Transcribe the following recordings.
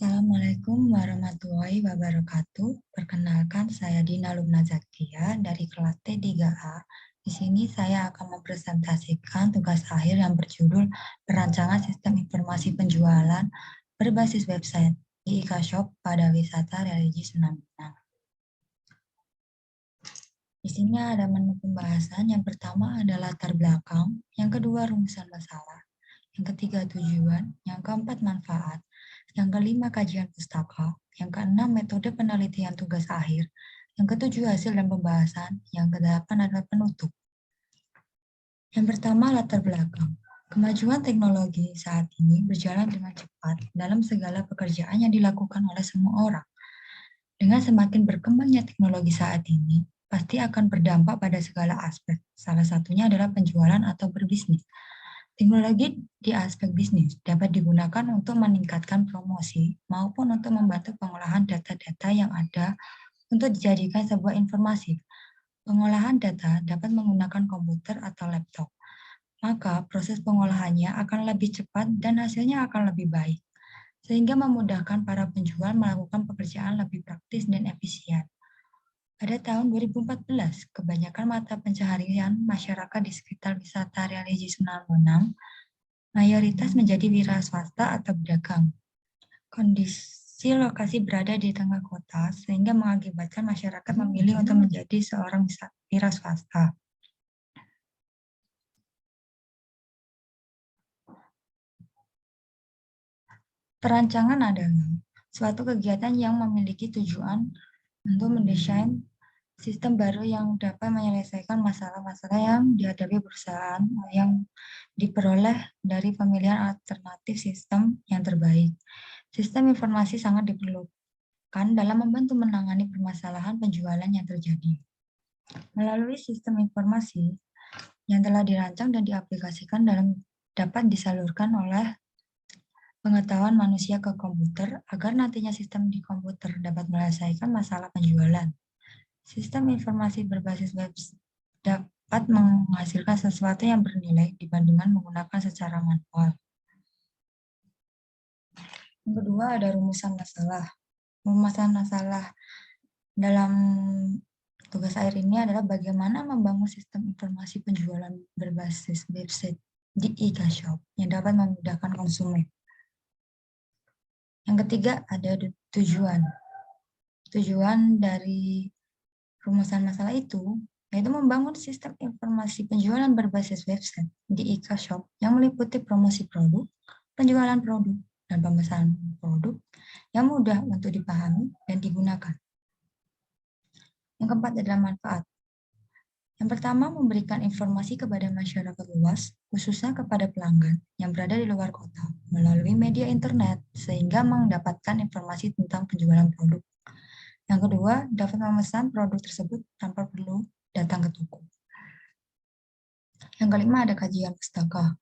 Assalamualaikum warahmatullahi wabarakatuh. Perkenalkan, saya Dina Lubna Zakia dari kelas T3A. Di sini saya akan mempresentasikan tugas akhir yang berjudul Perancangan Sistem Informasi Penjualan berbasis website di e-shop pada wisata religi Sunan Bonang. Di sini ada menu pembahasan. Yang pertama adalah latar belakang, yang kedua rumusan masalah, yang ketiga tujuan, yang keempat manfaat, yang kelima kajian pustaka, yang keenam metode penelitian tugas akhir, yang ketujuh hasil dan pembahasan, yang kedelapan adalah penutup. Yang pertama latar belakang. Kemajuan teknologi saat ini berjalan dengan cepat dalam segala pekerjaan yang dilakukan oleh semua orang. Dengan semakin berkembangnya teknologi saat ini, pasti akan berdampak pada segala aspek. Salah satunya adalah penjualan atau berbisnis. Teknologi di aspek bisnis dapat digunakan untuk meningkatkan promosi maupun untuk membantu pengolahan data-data yang ada untuk dijadikan sebuah informasi. Pengolahan data dapat menggunakan komputer atau laptop, maka proses pengolahannya akan lebih cepat dan hasilnya akan lebih baik, sehingga memudahkan para penjual melakukan pekerjaan lebih praktis dan efisien. Pada tahun 2014, kebanyakan mata pencaharian masyarakat di sekitar wisata religi Sunan Bonang mayoritas menjadi wira swasta atau pedagang. Kondisi lokasi berada di tengah kota sehingga mengakibatkan masyarakat memilih untuk menjadi seorang wira swasta. Perancangan adalah suatu kegiatan yang memiliki tujuan untuk mendesain sistem baru yang dapat menyelesaikan masalah-masalah yang dihadapi perusahaan yang diperoleh dari pemilihan alternatif sistem yang terbaik. Sistem informasi sangat diperlukan dalam membantu menangani permasalahan penjualan yang terjadi. Melalui sistem informasi yang telah dirancang dan diaplikasikan dapat disalurkan oleh pengetahuan manusia ke komputer agar nantinya sistem di komputer dapat menyelesaikan masalah penjualan. Sistem informasi berbasis web dapat menghasilkan sesuatu yang bernilai dibandingkan menggunakan secara manual. Yang kedua ada rumusan masalah. Rumusan masalah dalam tugas akhir ini adalah bagaimana membangun sistem informasi penjualan berbasis website di e-shop yang dapat memudahkan konsumen. Yang ketiga ada tujuan. Tujuan dari rumusan masalah itu yaitu membangun sistem informasi penjualan berbasis website di e-shop yang meliputi promosi produk, penjualan produk, dan pemesanan produk yang mudah untuk dipahami dan digunakan. Yang keempat adalah manfaat. Yang pertama, memberikan informasi kepada masyarakat luas, khususnya kepada pelanggan yang berada di luar kota, melalui media internet, sehingga mendapatkan informasi tentang penjualan produk. Yang kedua, dapat memesan produk tersebut tanpa perlu datang ke toko. Yang kelima ada kajian pustaka.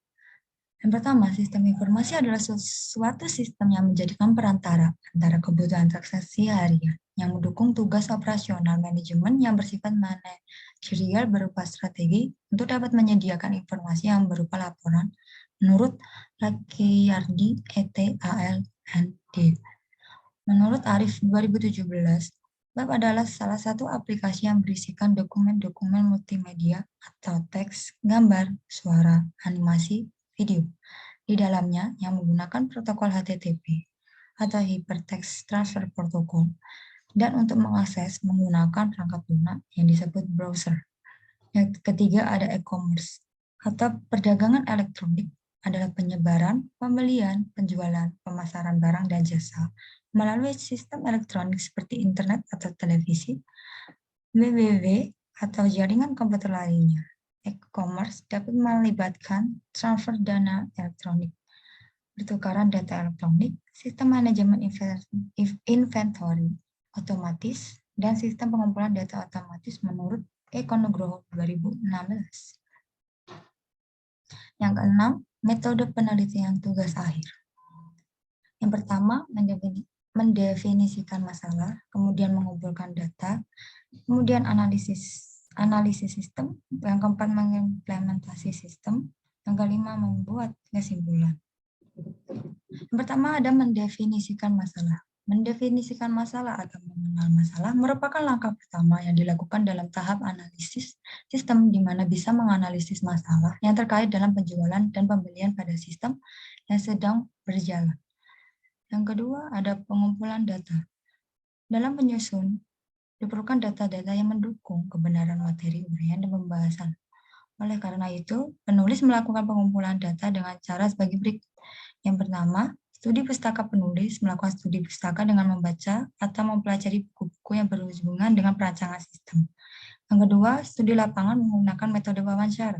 Yang pertama, sistem informasi adalah suatu sistem yang menjadikan perantara antara kebutuhan transaksi harian yang mendukung tugas operasional manajemen yang bersifat manajerial berupa strategi untuk dapat menyediakan informasi yang berupa laporan menurut Lakyardi et al. N.D. Menurut Arif 2017, web adalah salah satu aplikasi yang berisikan dokumen-dokumen multimedia atau teks, gambar, suara, animasi, video. Di dalamnya yang menggunakan protokol HTTP atau Hypertext Transfer Protocol dan untuk mengakses menggunakan perangkat lunak yang disebut browser. Yang ketiga ada e-commerce atau perdagangan elektronik adalah penyebaran, pembelian, penjualan, pemasaran barang dan jasa melalui sistem elektronik seperti internet atau televisi, www atau jaringan komputer lainnya. E-commerce dapat melibatkan transfer dana elektronik, pertukaran data elektronik, sistem manajemen inventory otomatis, dan sistem pengumpulan data otomatis menurut Eko Nugroho 2016. Yang keenam, metode penelitian tugas akhir. Yang pertama, mendefinisikan masalah, kemudian mengumpulkan data, kemudian analisis sistem, yang keempat mengimplementasi sistem, yang kelima membuat kesimpulan. Yang pertama ada mendefinisikan masalah. Mendefinisikan masalah atau mengenal masalah merupakan langkah pertama yang dilakukan dalam tahap analisis sistem di mana bisa menganalisis masalah yang terkait dalam penjualan dan pembelian pada sistem yang sedang berjalan. Yang kedua ada pengumpulan data. Dalam penyusun, diperlukan data-data yang mendukung kebenaran materi uraian dan pembahasan. Oleh karena itu, penulis melakukan pengumpulan data dengan cara sebagai berikut. Yang pertama, studi pustaka penulis melakukan studi pustaka dengan membaca atau mempelajari buku-buku yang berhubungan dengan perancangan sistem. Yang kedua, studi lapangan menggunakan metode wawancara.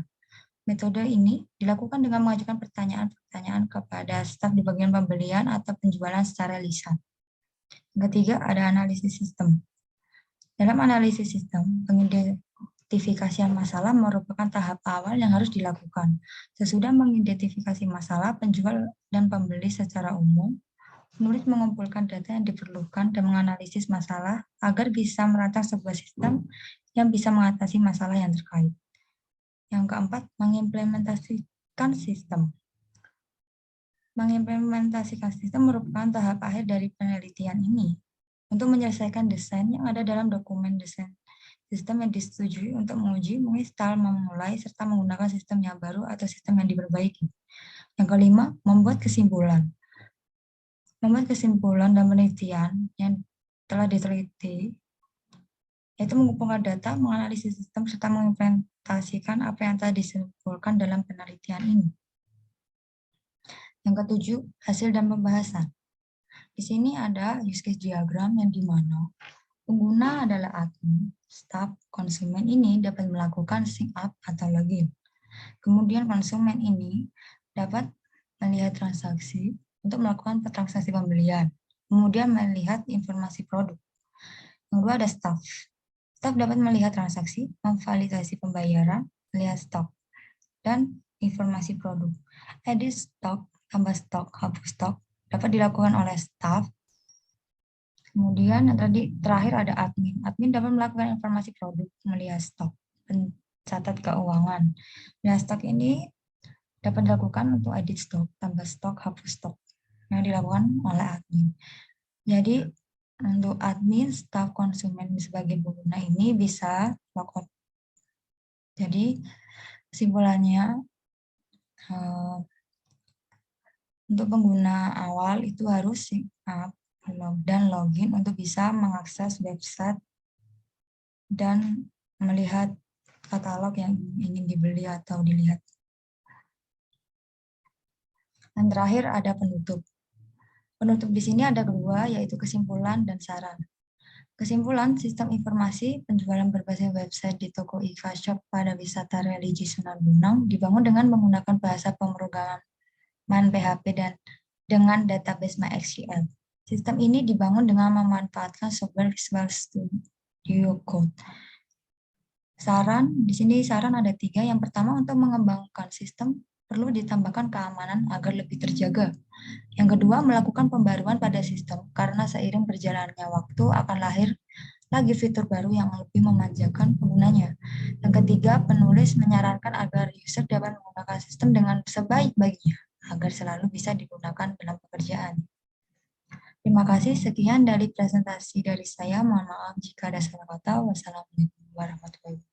Metode ini dilakukan dengan mengajukan pertanyaan-pertanyaan kepada staf di bagian pembelian atau penjualan secara lisan. Yang ketiga, ada analisis sistem. Dalam analisis sistem, pengidentifikasian masalah merupakan tahap awal yang harus dilakukan. Sesudah mengidentifikasi masalah penjual dan pembeli secara umum, penulis mengumpulkan data yang diperlukan dan menganalisis masalah agar bisa merancang sebuah sistem yang bisa mengatasi masalah yang terkait. Yang keempat, mengimplementasikan sistem. Mengimplementasikan sistem merupakan tahap akhir dari penelitian ini untuk menyelesaikan desain yang ada dalam dokumen desain sistem yang disetujui untuk menguji, menginstal, memulai, serta menggunakan sistem yang baru atau sistem yang diperbaiki. Yang kelima, membuat kesimpulan. Membuat kesimpulan dan penelitian yang telah diteliti, yaitu mengumpulkan data, menganalisis sistem, serta mengimplementasikan apa yang telah disimpulkan dalam penelitian ini. Yang ketujuh, hasil dan pembahasan. Di sini ada use case diagram yang di mana pengguna adalah admin, staff, konsumen ini dapat melakukan sign up atau login. Kemudian konsumen ini dapat melihat transaksi untuk melakukan transaksi pembelian. Kemudian melihat informasi produk. Yang kedua ada staff. Staff dapat melihat transaksi, memvalidasi pembayaran, melihat stok, dan informasi produk. Edit stok, tambah stok, hapus stok dapat dilakukan oleh staff. Kemudian yang terakhir ada admin. Admin dapat melakukan informasi produk, melihat stok, pencatat keuangan. Melihat stok ini dapat dilakukan untuk edit stok, tambah stok, hapus stok yang dilakukan oleh admin. Jadi untuk admin, staf, konsumen sebagai pengguna ini bisa logout. Jadi kesimpulannya untuk pengguna awal itu harus sign up dan login untuk bisa mengakses website dan melihat katalog yang ingin dibeli atau dilihat. Dan terakhir ada penutup. Penutup di sini ada dua, yaitu kesimpulan dan saran. Kesimpulan, sistem informasi penjualan berbasis website di toko e-shop pada wisata religi Sunan Bonang dibangun dengan menggunakan bahasa pemrograman PHP dan dengan database MySQL. Sistem ini dibangun dengan memanfaatkan software Visual Studio Code. Saran, di sini saran ada 3. Yang pertama, untuk mengembangkan sistem perlu ditambahkan keamanan agar lebih terjaga. Yang kedua, melakukan pembaruan pada sistem karena seiring berjalannya waktu akan lahir lagi fitur baru yang lebih memanjakan penggunanya. Yang ketiga, penulis menyarankan agar user dapat menggunakan sistem dengan sebaik-baiknya agar selalu bisa digunakan dalam pekerjaan. Terima kasih, sekian dari presentasi dari saya. Mohon maaf jika ada salah kata. Wassalamualaikum warahmatullahi wabarakatuh.